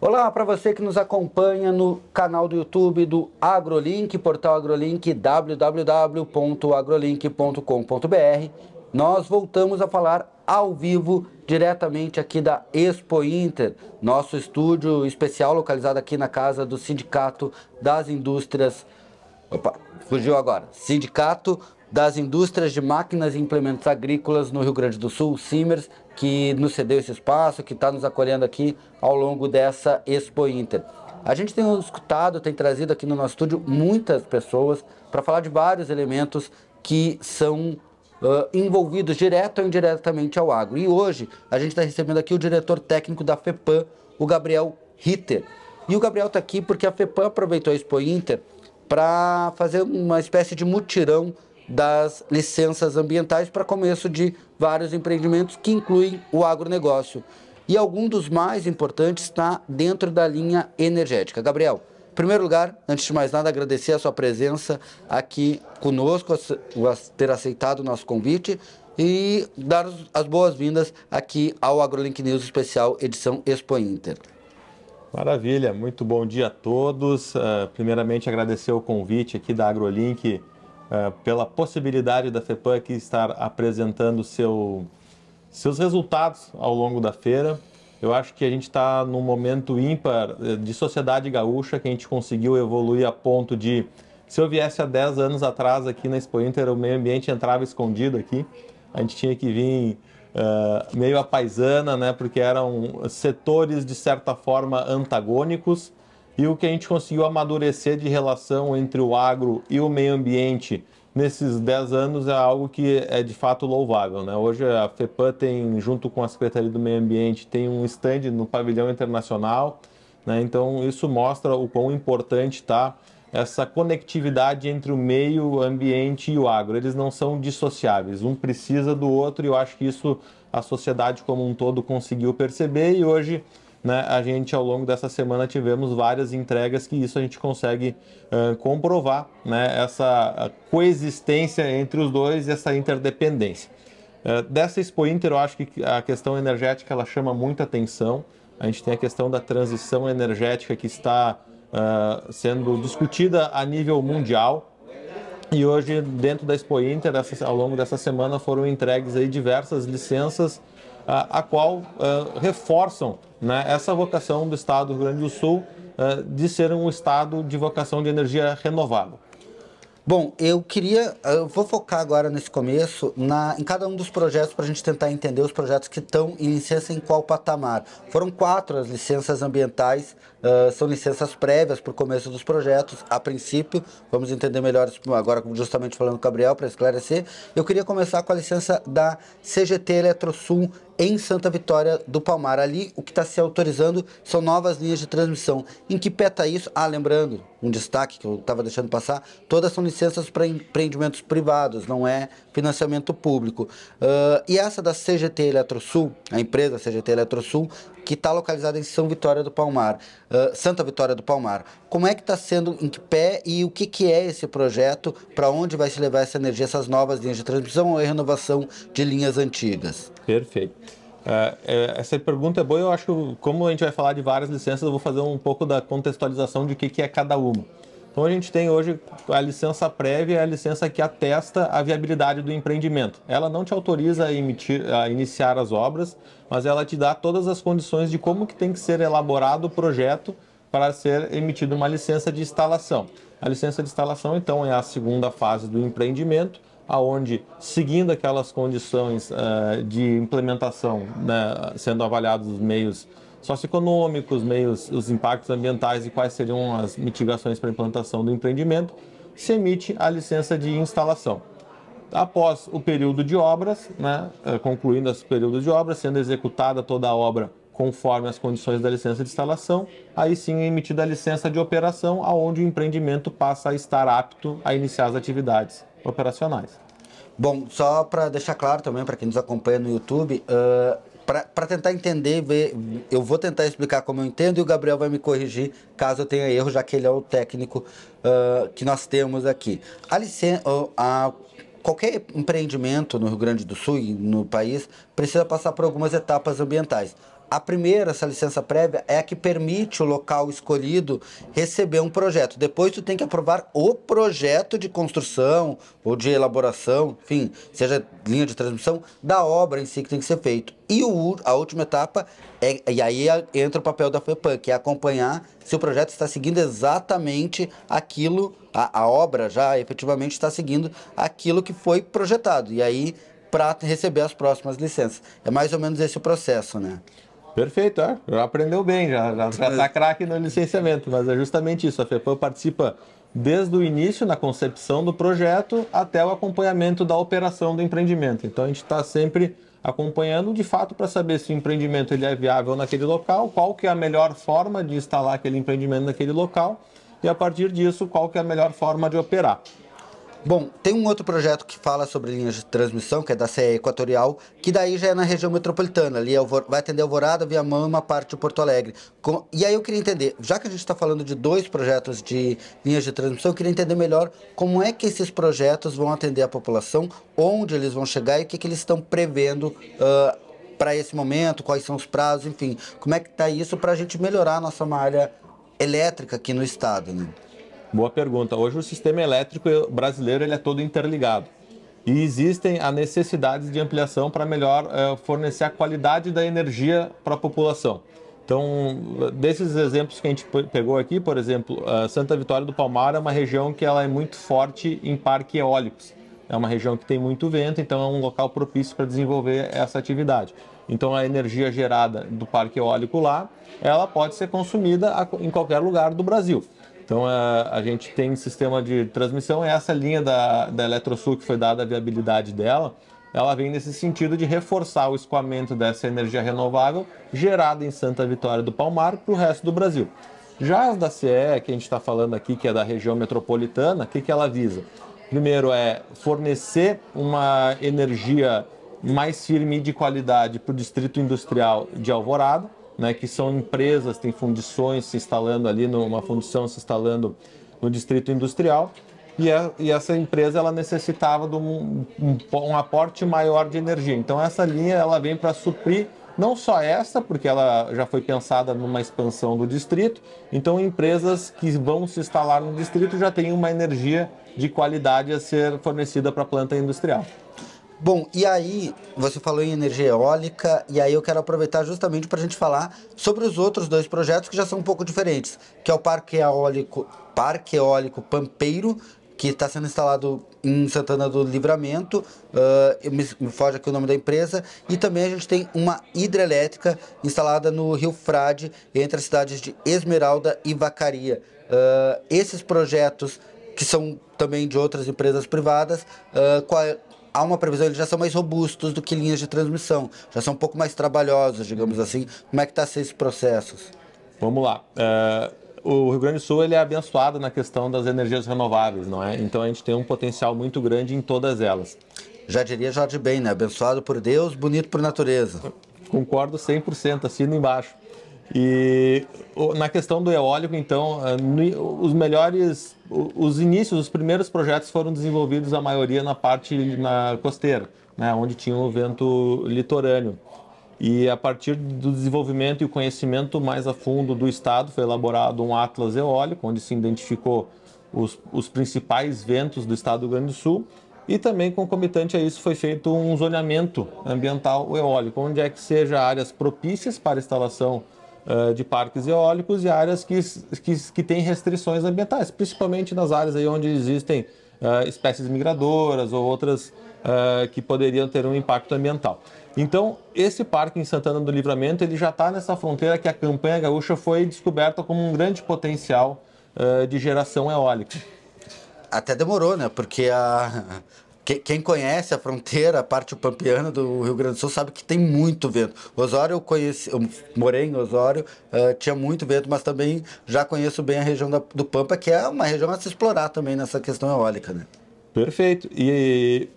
Olá para você que nos acompanha no canal do YouTube do AgroLink, portal AgroLink, www.agrolink.com.br. Nós voltamos a falar ao vivo, diretamente aqui da Expo Inter, nosso estúdio especial localizado aqui na casa do Sindicato das Indústrias... Opa, fugiu agora. Sindicato das Indústrias de Máquinas e Implementos Agrícolas no Rio Grande do Sul, Simers, que nos cedeu esse espaço, que está nos acolhendo aqui ao longo dessa Expo Inter. A gente tem escutado, tem trazido aqui no nosso estúdio muitas pessoas para falar de vários elementos que são envolvidos direto ou indiretamente ao agro. E hoje a gente está recebendo aqui o diretor técnico da FEPAM, o Gabriel Ritter. E o Gabriel está aqui porque a FEPAM aproveitou a Expo Inter para fazer uma espécie de mutirão das licenças ambientais para começo de vários empreendimentos que incluem o agronegócio. E algum dos mais importantes está dentro da linha energética. Gabriel, em primeiro lugar, antes de mais nada, agradecer a sua presença aqui conosco, ter aceitado o nosso convite e dar as boas-vindas aqui ao AgroLink News Especial Edição Expo Inter. Maravilha, muito bom dia a todos. Primeiramente, agradecer o convite aqui da AgroLink pela possibilidade da FEPAM aqui estar apresentando seus resultados ao longo da feira. Eu acho que a gente está num momento ímpar de sociedade gaúcha, que a gente conseguiu evoluir a ponto de, se eu viesse há 10 anos atrás aqui na Expo Inter, o meio ambiente entrava escondido aqui, a gente tinha que vir meio à paisana, né, porque eram setores de certa forma antagônicos, e o que a gente conseguiu amadurecer de relação entre o agro e o meio ambiente nesses 10 anos é algo que é de fato louvável, né? Hoje a FEPAM tem, junto com a Secretaria do Meio Ambiente, tem um stand no pavilhão internacional, né? Então isso mostra o quão importante está essa conectividade entre o meio ambiente e o agro. Eles não são dissociáveis, um precisa do outro, e eu acho que isso a sociedade como um todo conseguiu perceber, e hoje, né, a gente, ao longo dessa semana, tivemos várias entregas que isso a gente consegue comprovar, né, essa coexistência entre os dois e essa interdependência. Dessa Expo Inter, eu acho que a questão energética ela chama muita atenção. A gente tem a questão da transição energética que está sendo discutida a nível mundial. E hoje, dentro da Expo Inter, ao longo dessa semana, foram entregues aí diversas licenças a qual reforçam, né, essa vocação do Estado do Rio Grande do Sul de ser um Estado de vocação de energia renovável. Bom, eu vou focar agora nesse começo em cada um dos projetos para a gente tentar entender os projetos que estão em licença em qual patamar. Foram 4 as licenças ambientais, são licenças prévias para o começo dos projetos, a princípio. Vamos entender melhor agora, justamente falando com o Gabriel, para esclarecer. Eu queria começar com a licença da CGT Eletrosul em Santa Vitória do Palmar. Ali, o que está se autorizando são novas linhas de transmissão. Em que pé está isso? Lembrando, um destaque que eu estava deixando passar, todas são licenças para empreendimentos privados, não é financiamento público. E essa da CGT Eletrosul, a empresa CGT Eletrosul, que está localizada em Santa Vitória do Palmar, como é que está sendo, em que pé, e o que é esse projeto, para onde vai se levar essa energia, essas novas linhas de transmissão ou a renovação de linhas antigas? Perfeito. Essa pergunta é boa. Eu acho que, como a gente vai falar de várias licenças, eu vou fazer um pouco da contextualização de o que é cada uma. Então a gente tem hoje a licença prévia, a licença que atesta a viabilidade do empreendimento. Ela não te autoriza a iniciar as obras, mas ela te dá todas as condições de como que tem que ser elaborado o projeto para ser emitida uma licença de instalação. A licença de instalação, então, é a segunda fase do empreendimento, aonde, seguindo aquelas condições de implementação, né, sendo avaliados os meios socioeconômicos, os impactos ambientais e quais seriam as mitigações para a implantação do empreendimento, se emite a licença de instalação. Após o período de obras, né, concluindo esse período de obras, sendo executada toda a obra conforme as condições da licença de instalação, aí sim é emitida a licença de operação, aonde o empreendimento passa a estar apto a iniciar as atividades operacionais. Bom, só para deixar claro também para quem nos acompanha no YouTube, para tentar entender, eu vou tentar explicar como eu entendo e o Gabriel vai me corrigir caso eu tenha erro, já que ele é o técnico que nós temos aqui. Qualquer empreendimento no Rio Grande do Sul e no país precisa passar por algumas etapas ambientais. A primeira, essa licença prévia, é a que permite o local escolhido receber um projeto. Depois tu tem que aprovar o projeto de construção ou de elaboração, enfim, seja linha de transmissão, da obra em si que tem que ser feito. E a última etapa, e aí entra o papel da FEPAM, que é acompanhar se o projeto está seguindo exatamente aquilo, a obra já efetivamente está seguindo aquilo que foi projetado. E aí, para receber as próximas licenças. É mais ou menos esse o processo, né? Perfeito, já aprendeu bem, já está craque no licenciamento, mas é justamente isso, a FEPAM participa desde o início na concepção do projeto até o acompanhamento da operação do empreendimento. Então a gente está sempre acompanhando de fato para saber se o empreendimento ele é viável naquele local, qual que é a melhor forma de instalar aquele empreendimento naquele local e a partir disso qual que é a melhor forma de operar. Bom, tem um outro projeto que fala sobre linhas de transmissão, que é da CE Equatorial, que daí já é na região metropolitana, ali vai atender Alvorada, Viamão e uma parte de Porto Alegre. E aí eu queria entender, já que a gente está falando de 2 projetos de linhas de transmissão, eu queria entender melhor como é que esses projetos vão atender a população, onde eles vão chegar e o que eles estão prevendo para esse momento, quais são os prazos, enfim. Como é que está isso para a gente melhorar a nossa malha elétrica aqui no estado, né? Boa pergunta. Hoje o sistema elétrico brasileiro ele é todo interligado e existem as necessidades de ampliação para melhor fornecer a qualidade da energia para a população. Então, desses exemplos que a gente pegou aqui, por exemplo, Santa Vitória do Palmar é uma região que ela é muito forte em parques eólicos. É uma região que tem muito vento, então é um local propício para desenvolver essa atividade. Então, a energia gerada do parque eólico lá, ela pode ser consumida em qualquer lugar do Brasil. Então, a gente tem sistema de transmissão, essa linha da Eletrosul que foi dada a viabilidade dela, ela vem nesse sentido de reforçar o escoamento dessa energia renovável gerada em Santa Vitória do Palmar para o resto do Brasil. Já as da CE, que a gente está falando aqui, que é da região metropolitana, o que ela visa? Primeiro é fornecer uma energia mais firme e de qualidade para o distrito industrial de Alvorada, né, que são empresas, tem fundições se instalando ali, uma fundição se instalando no distrito industrial, e essa empresa ela necessitava de um aporte maior de energia. Então essa linha ela vem para suprir não só essa, porque ela já foi pensada numa expansão do distrito, então empresas que vão se instalar no distrito já têm uma energia de qualidade a ser fornecida para a planta industrial. Bom, e aí, você falou em energia eólica, e aí eu quero aproveitar justamente para a gente falar sobre os outros 2 projetos que já são um pouco diferentes, que é o Parque Eólico Pampeiro, que está sendo instalado em Santana do Livramento, me foge aqui o nome da empresa, e também a gente tem uma hidrelétrica instalada no Rio Frade, entre as cidades de Esmeralda e Vacaria. Esses projetos, que são também de outras empresas privadas, há uma previsão, eles já são mais robustos do que linhas de transmissão, já são um pouco mais trabalhosos, digamos assim. Como é que está esses processos? Vamos lá. O Rio Grande do Sul ele é abençoado na questão das energias renováveis, não é? Então a gente tem um potencial muito grande em todas elas. Já diria Jorge Ben, né? Abençoado por Deus, bonito por natureza. Concordo 100%, assino embaixo. E na questão do eólico, então, os inícios, os primeiros projetos foram desenvolvidos, a maioria na parte costeira, né, onde tinha o vento litorâneo. E a partir do desenvolvimento e o conhecimento mais a fundo do estado, foi elaborado um atlas eólico, onde se identificou os principais ventos do estado do Rio Grande do Sul. E também, concomitante a isso, foi feito um zoneamento ambiental eólico, onde é que seja áreas propícias para a instalação de parques eólicos e áreas que têm restrições ambientais, principalmente nas áreas aí onde existem espécies migradoras ou outras que poderiam ter um impacto ambiental. Então, esse parque em Santana do Livramento ele já está nessa fronteira que a campanha gaúcha foi descoberta como um grande potencial de geração eólica. Até demorou, né? Porque quem conhece a fronteira, a parte pampeana do Rio Grande do Sul, sabe que tem muito vento. Osório eu morei em Osório, tinha muito vento, mas também já conheço bem a região do Pampa, que é uma região a se explorar também nessa questão eólica, né? Perfeito. E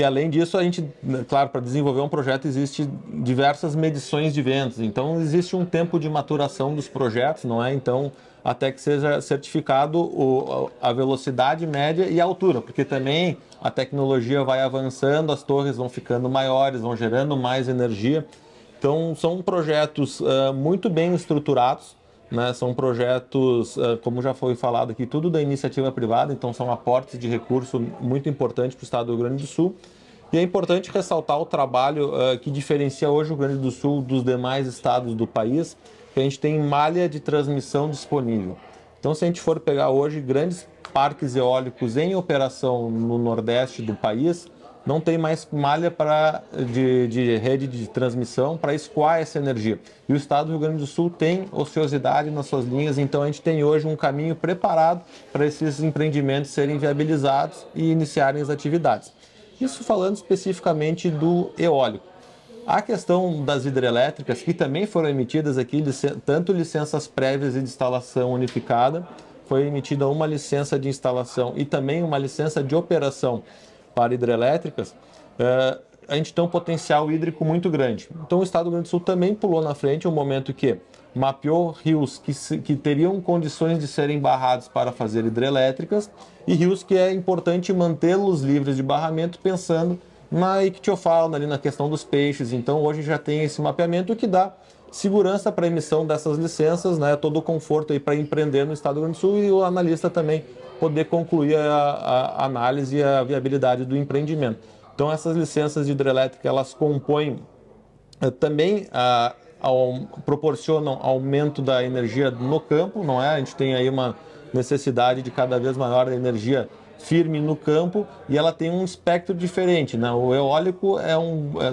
além disso, a gente, claro, para desenvolver um projeto existe diversas medições de ventos. Então, existe um tempo de maturação dos projetos, não é? Então, até que seja certificado a velocidade média e a altura, porque também a tecnologia vai avançando, as torres vão ficando maiores, vão gerando mais energia. Então, são projetos muito bem estruturados, né? São projetos, como já foi falado aqui, tudo da iniciativa privada, então são aportes de recurso muito importantes para o estado do Rio Grande do Sul. E é importante ressaltar o trabalho que diferencia hoje o Rio Grande do Sul dos demais estados do país, que a gente tem malha de transmissão disponível. Então, se a gente for pegar hoje grandes parques eólicos em operação no nordeste do país, não tem mais malha de rede de transmissão para escoar essa energia. E o estado do Rio Grande do Sul tem ociosidade nas suas linhas, então a gente tem hoje um caminho preparado para esses empreendimentos serem viabilizados e iniciarem as atividades. Isso falando especificamente do eólico. A questão das hidrelétricas, que também foram emitidas aqui, tanto licenças prévias e de instalação unificada, foi emitida uma licença de instalação e também uma licença de operação para hidrelétricas, a gente tem um potencial hídrico muito grande. Então o estado do Rio Grande do Sul também pulou na frente, um momento que mapeou rios que teriam condições de serem barrados para fazer hidrelétricas e rios que é importante mantê-los livres de barramento, pensando na ictiofauna, ali na questão dos peixes. Então hoje já tem esse mapeamento que dá segurança para a emissão dessas licenças, né, todo o conforto para empreender no estado do Rio Grande do Sul e o analista também poder concluir a análise e a viabilidade do empreendimento. Então essas licenças de hidrelétrica, elas compõem também, proporcionam aumento da energia no campo, não é? A gente tem aí uma necessidade de cada vez maior de energia firme no campo e ela tem um espectro diferente, né? O eólico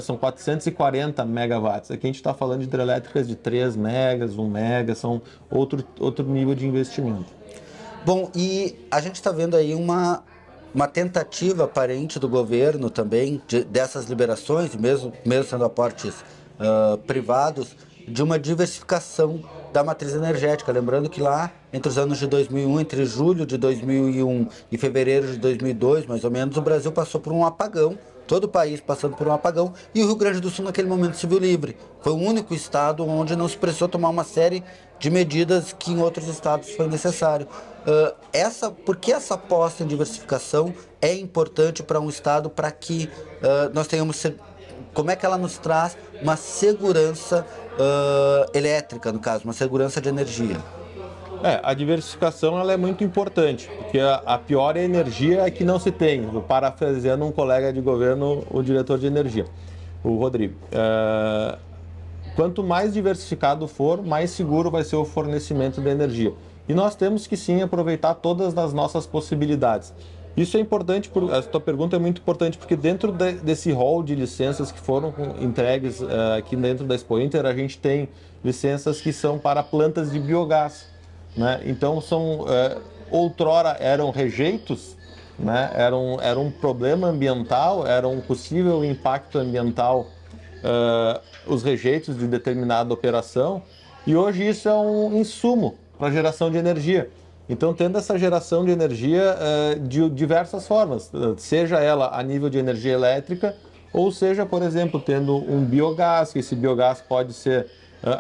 são 440 megawatts, aqui a gente está falando de hidrelétricas de 3 megas, 1 mega, são outro nível de investimento. Bom, e a gente está vendo aí uma tentativa aparente do governo também, dessas liberações, mesmo sendo aportes privados, de uma diversificação da matriz energética. Lembrando que lá, entre os anos de 2001, entre julho de 2001 e fevereiro de 2002, mais ou menos, o Brasil passou por um apagão, todo o país passando por um apagão, e o Rio Grande do Sul naquele momento se viu livre. Foi o único estado onde não se precisou tomar uma série de medidas que em outros estados foi necessário. Por que essa aposta em diversificação é importante para um estado, para que nós tenhamos... Como é que ela nos traz uma segurança elétrica, no caso, uma segurança de energia? A diversificação ela é muito importante, porque a pior energia é que não se tem. Eu parafraseando um colega de governo, o diretor de energia, o Rodrigo. Quanto mais diversificado for, mais seguro vai ser o fornecimento da energia. E nós temos que sim aproveitar todas as nossas possibilidades. Isso é importante, a tua pergunta é muito importante, porque dentro desse rol de licenças que foram entregues aqui dentro da Expo Inter, a gente tem licenças que são para plantas de biogás, né? Então, outrora eram rejeitos, né? Era um problema ambiental, era um possível impacto ambiental, os rejeitos de determinada operação, e hoje isso é um insumo para geração de energia. Então, tendo essa geração de energia de diversas formas, seja ela a nível de energia elétrica, ou seja, por exemplo, tendo um biogás, que esse biogás pode ser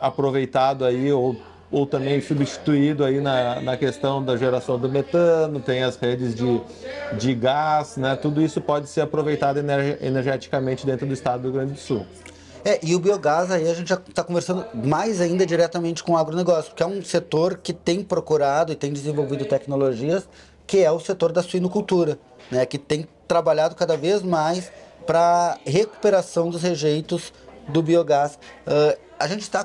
aproveitado aí, ou também substituído aí na questão da geração do metano, tem as redes de gás, né? Tudo isso pode ser aproveitado energeticamente dentro do estado do Rio Grande do Sul. E o biogás aí a gente já está conversando mais ainda diretamente com o agronegócio, porque é um setor que tem procurado e tem desenvolvido tecnologias, que é o setor da suinocultura, né, que tem trabalhado cada vez mais para recuperação dos rejeitos do biogás. A gente está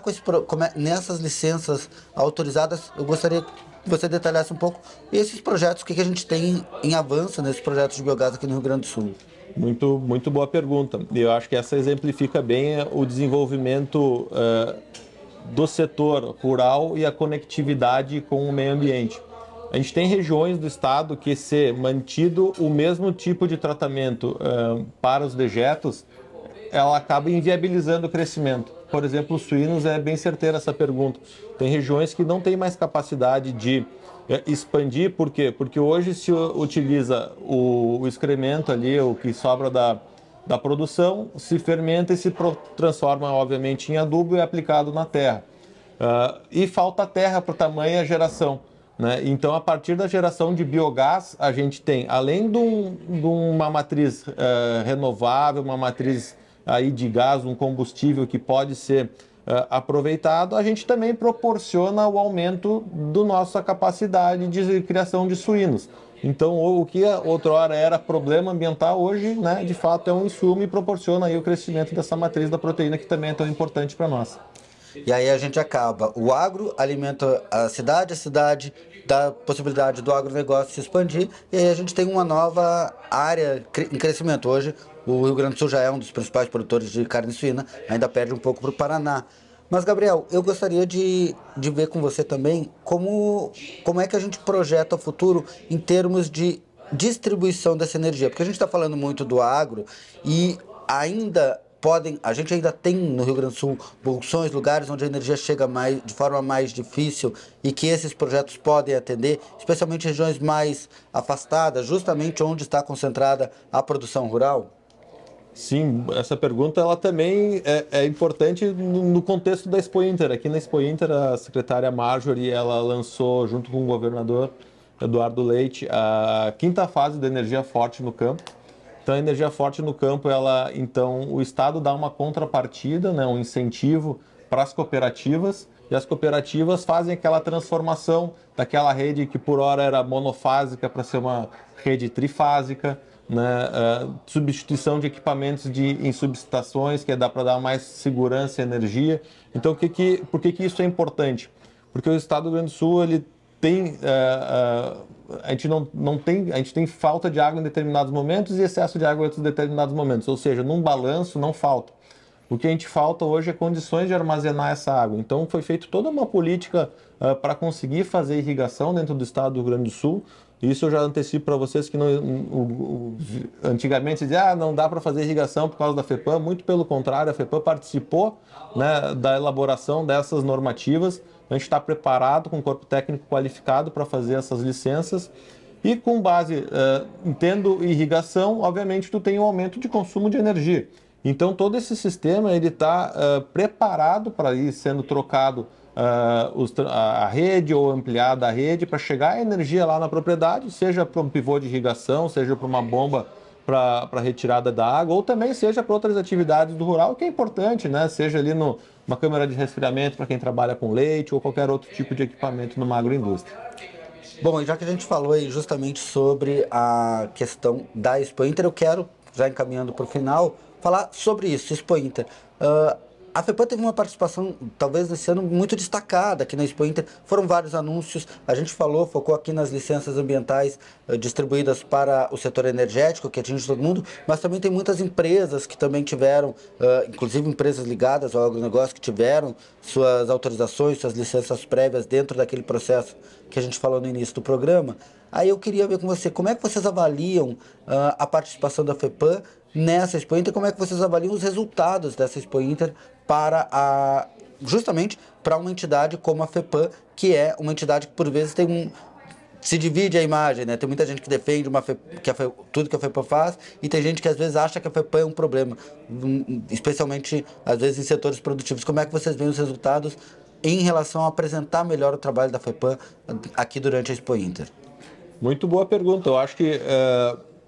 nessas licenças autorizadas. Eu gostaria que você detalhasse um pouco esses projetos, o que a gente tem em avanço nesses projetos de biogás aqui no Rio Grande do Sul. Muito boa pergunta. Eu acho que essa exemplifica bem o desenvolvimento do setor rural e a conectividade com o meio ambiente. A gente tem regiões do estado que, se mantido o mesmo tipo de tratamento para os dejetos, ela acaba inviabilizando o crescimento. Por exemplo, os suínos, é bem certeira essa pergunta. Tem regiões que não têm mais capacidade de expandir. Por quê? Porque hoje se utiliza o excremento ali, o que sobra da produção, se fermenta e se transforma, obviamente, em adubo e é aplicado na terra. E falta terra para tamanha geração, né? Então, a partir da geração de biogás, a gente tem, além de uma matriz renovável, uma matriz aí de gás, um combustível que pode ser aproveitado, a gente também proporciona o aumento da nossa capacidade de criação de suínos. Então, o que outrora era problema ambiental, hoje, né, de fato, é um insumo e proporciona aí o crescimento dessa matriz da proteína, que também é tão importante para nós. E aí a gente acaba, o agro alimenta a cidade dá a possibilidade do agronegócio se expandir, e aí a gente tem uma nova área em crescimento. Hoje, o Rio Grande do Sul já é um dos principais produtores de carne suína, ainda perde um pouco para o Paraná. Mas, Gabriel, eu gostaria de ver com você também como é que a gente projeta o futuro em termos de distribuição dessa energia. Porque a gente está falando muito do agro e a gente ainda tem no Rio Grande do Sul bolsões, lugares onde a energia chega de forma mais difícil e que esses projetos podem atender, especialmente regiões mais afastadas, justamente onde está concentrada a produção rural? Sim, essa pergunta ela também é importante no contexto da Expo Inter. Aqui na Expo Inter, a secretária Marjorie ela lançou, junto com o governador Eduardo Leite, a 5ª fase da energia forte no campo. Então, a energia forte no campo, então, o Estado dá uma contrapartida, né, um incentivo para as cooperativas, e as cooperativas fazem aquela transformação daquela rede que por hora era monofásica para ser uma rede trifásica, né, substituição de equipamentos em subestações, que dá para dar mais segurança e energia. Então, por que isso é importante? Porque o Estado do Rio Grande do Sul ele tem, a gente tem falta de água em determinados momentos e excesso de água em outros determinados momentos, ou seja, num balanço não falta. O que a gente falta hoje é condições de armazenar essa água. Então foi feita toda uma política para conseguir fazer irrigação dentro do estado do Rio Grande do Sul. Isso eu já antecipo para vocês que antigamente se dizia não dá para fazer irrigação por causa da FEPAM. Muito pelo contrário, a FEPAM participou, né, da elaboração dessas normativas. A gente está preparado com um corpo técnico qualificado para fazer essas licenças. E com base, tendo irrigação, obviamente tu tem um aumento de consumo de energia. Então todo esse sistema ele está preparado para ir sendo trocado a rede ou ampliada a rede para chegar a energia lá na propriedade, seja para um pivô de irrigação, seja para uma bomba para retirada da água, ou também seja para outras atividades do rural, que é importante, né? Seja ali uma câmara de resfriamento para quem trabalha com leite ou qualquer outro tipo de equipamento numa agroindústria. Bom, e já que a gente falou aí justamente sobre a questão da Expo Inter, eu quero, já encaminhando para o final, falar sobre isso, Expo Inter. A FEPAM teve uma participação, talvez nesse ano, muito destacada aqui na Expo Inter. Foram vários anúncios, a gente focou aqui nas licenças ambientais distribuídas para o setor energético, que atinge todo mundo, mas também tem muitas empresas que também tiveram, inclusive empresas ligadas ao agronegócio, que tiveram suas autorizações, suas licenças prévias dentro daquele processo que a gente falou no início do programa. Aí eu queria ver com você, como é que vocês avaliam a participação da FEPAM nessa Expo Inter, como é que vocês avaliam os resultados dessa Expo Inter justamente para uma entidade como a FEPAM, que é uma entidade que por vezes se divide a imagem, né? Tem muita gente que defende tudo que a FEPAM faz e tem gente que às vezes acha que a FEPAM é um problema, especialmente às vezes em setores produtivos. Como é que vocês veem os resultados em relação a apresentar melhor o trabalho da FEPAM aqui durante a Expo Inter? Muito boa pergunta. Eu acho que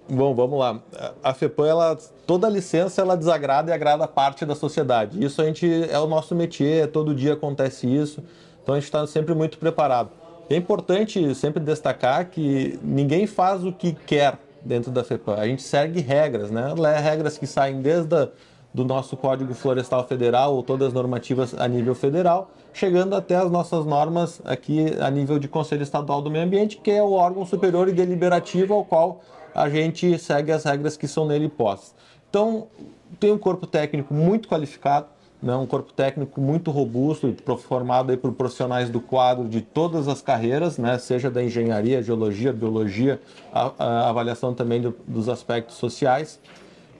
bom, vamos lá. A FEPAM, toda licença, ela desagrada e agrada parte da sociedade. Isso é o nosso métier, todo dia acontece isso. Então a gente está sempre muito preparado. É importante sempre destacar que ninguém faz o que quer dentro da FEPAM. A gente segue regras, né? Regras que saem desde do nosso Código Florestal Federal ou todas as normativas a nível federal, chegando até as nossas normas aqui a nível de Conselho Estadual do Meio Ambiente, que é o órgão superior e deliberativo ao qual a gente segue as regras que são nele postas. Então, tem um corpo técnico muito qualificado, né, um corpo técnico muito robusto, formado aí por profissionais do quadro de todas as carreiras, né, seja da engenharia, geologia, biologia, a avaliação também dos aspectos sociais.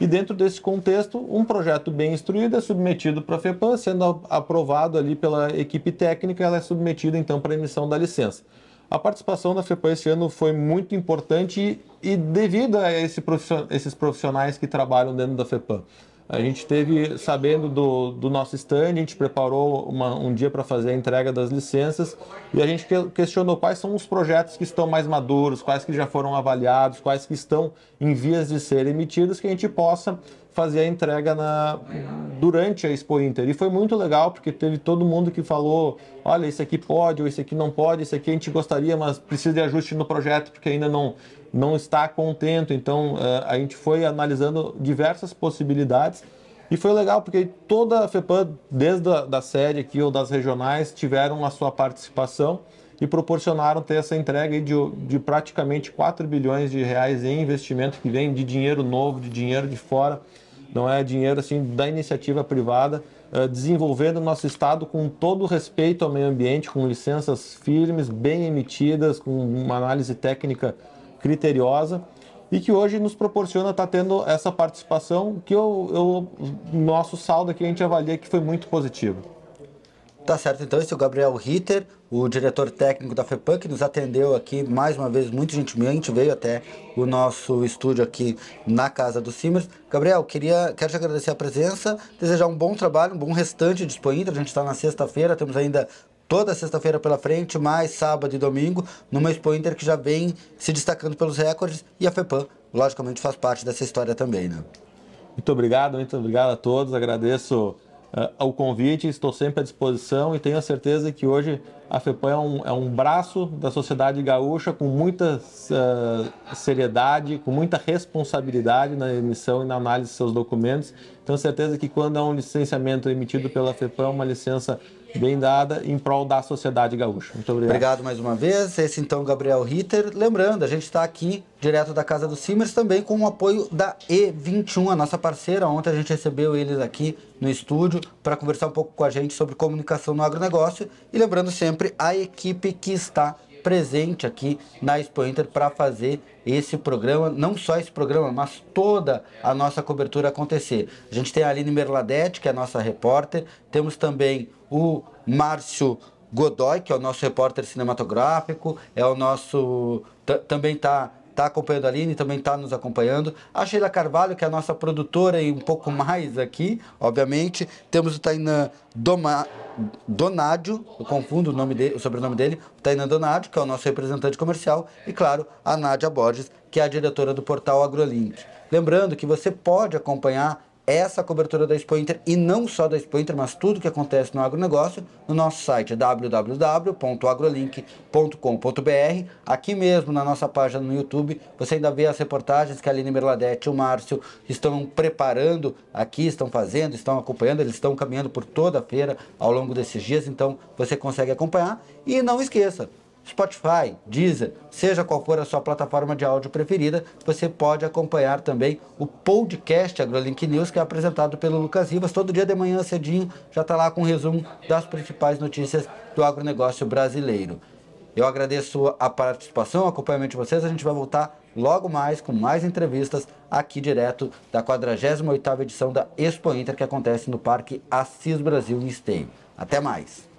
E dentro desse contexto, um projeto bem instruído é submetido para a FEPAM, sendo aprovado ali pela equipe técnica, ela é submetida então para a emissão da licença. A participação da FEPAM esse ano foi muito importante e devido a esses profissionais que trabalham dentro da FEPAM. A gente teve, sabendo do nosso stand, a gente preparou um dia para fazer a entrega das licenças e a gente questionou quais são os projetos que estão mais maduros, quais que já foram avaliados, quais que estão em vias de ser emitidos, que a gente possa fazer a entrega durante a Expo Inter. E foi muito legal, porque teve todo mundo que falou, olha, esse aqui pode, ou esse aqui não pode, esse aqui a gente gostaria, mas precisa de ajuste no projeto, porque ainda não está contento. Então, a gente foi analisando diversas possibilidades. E foi legal, porque toda a FEPAM, desde da sede aqui ou das regionais, tiveram a sua participação e proporcionaram ter essa entrega de praticamente 4 bilhões de reais em investimento, que vem de dinheiro novo, de dinheiro de fora, não é dinheiro assim da iniciativa privada, desenvolvendo o nosso estado com todo o respeito ao meio ambiente, com licenças firmes, bem emitidas, com uma análise técnica criteriosa, e que hoje nos proporciona estar tendo essa participação que nosso saldo aqui a gente avalia que foi muito positivo. Tá certo, então esse é o Gabriel Ritter, o diretor técnico da FEPAM, que nos atendeu aqui mais uma vez muito gentilmente, veio até o nosso estúdio aqui na Casa dos Simers. Gabriel, quero te agradecer a presença, desejar um bom trabalho, um bom restante de Expo Inter. A gente está na sexta-feira, temos ainda toda sexta-feira pela frente, mais sábado e domingo, numa Expo Inter que já vem se destacando pelos recordes, e a FEPAM, logicamente, faz parte dessa história também, né? Muito obrigado a todos, agradeço ao convite, estou sempre à disposição e tenho a certeza que hoje a FEPAM é um braço da sociedade gaúcha com muita seriedade, com muita responsabilidade na emissão e na análise de seus documentos. Tenho certeza que quando há um licenciamento emitido pela FEPAM, uma licença bem dada em prol da sociedade gaúcha. Muito obrigado. Obrigado mais uma vez. Esse então Gabriel Ritter. Lembrando, a gente está aqui direto da Casa dos Simers também com o apoio da E21, a nossa parceira. Ontem a gente recebeu eles aqui no estúdio para conversar um pouco com a gente sobre comunicação no agronegócio. E lembrando sempre a equipe que está presente aqui na Expo Inter para fazer esse programa, não só esse programa, mas toda a nossa cobertura acontecer. A gente tem a Aline Merladete, que é a nossa repórter, temos também o Márcio Godoy, que é o nosso repórter cinematográfico, é o nosso... também está acompanhando a Aline, também está nos acompanhando. A Sheila Carvalho, que é a nossa produtora e um pouco mais aqui, obviamente. Temos o Tainan Donádio, eu confundo o sobrenome dele, o Tainan Donádio, que é o nosso representante comercial, e claro, a Nádia Borges, que é a diretora do portal AgroLink. Lembrando que você pode acompanhar essa cobertura da Expo Inter, e não só da Expo Inter, mas tudo que acontece no agronegócio, no nosso site www.agrolink.com.br. Aqui mesmo na nossa página no YouTube, você ainda vê as reportagens que a Aline Merladete e o Márcio estão preparando aqui, estão fazendo, estão acompanhando, eles estão caminhando por toda a feira ao longo desses dias, então você consegue acompanhar. E não esqueça, Spotify, Deezer, seja qual for a sua plataforma de áudio preferida, você pode acompanhar também o podcast AgroLink News, que é apresentado pelo Lucas Rivas. Todo dia de manhã cedinho já está lá com um resumo das principais notícias do agronegócio brasileiro. Eu agradeço a participação, o acompanhamento de vocês. A gente vai voltar logo mais com mais entrevistas aqui direto da 48ª edição da Expo Inter, que acontece no Parque Assis Brasil em Esteio. Até mais!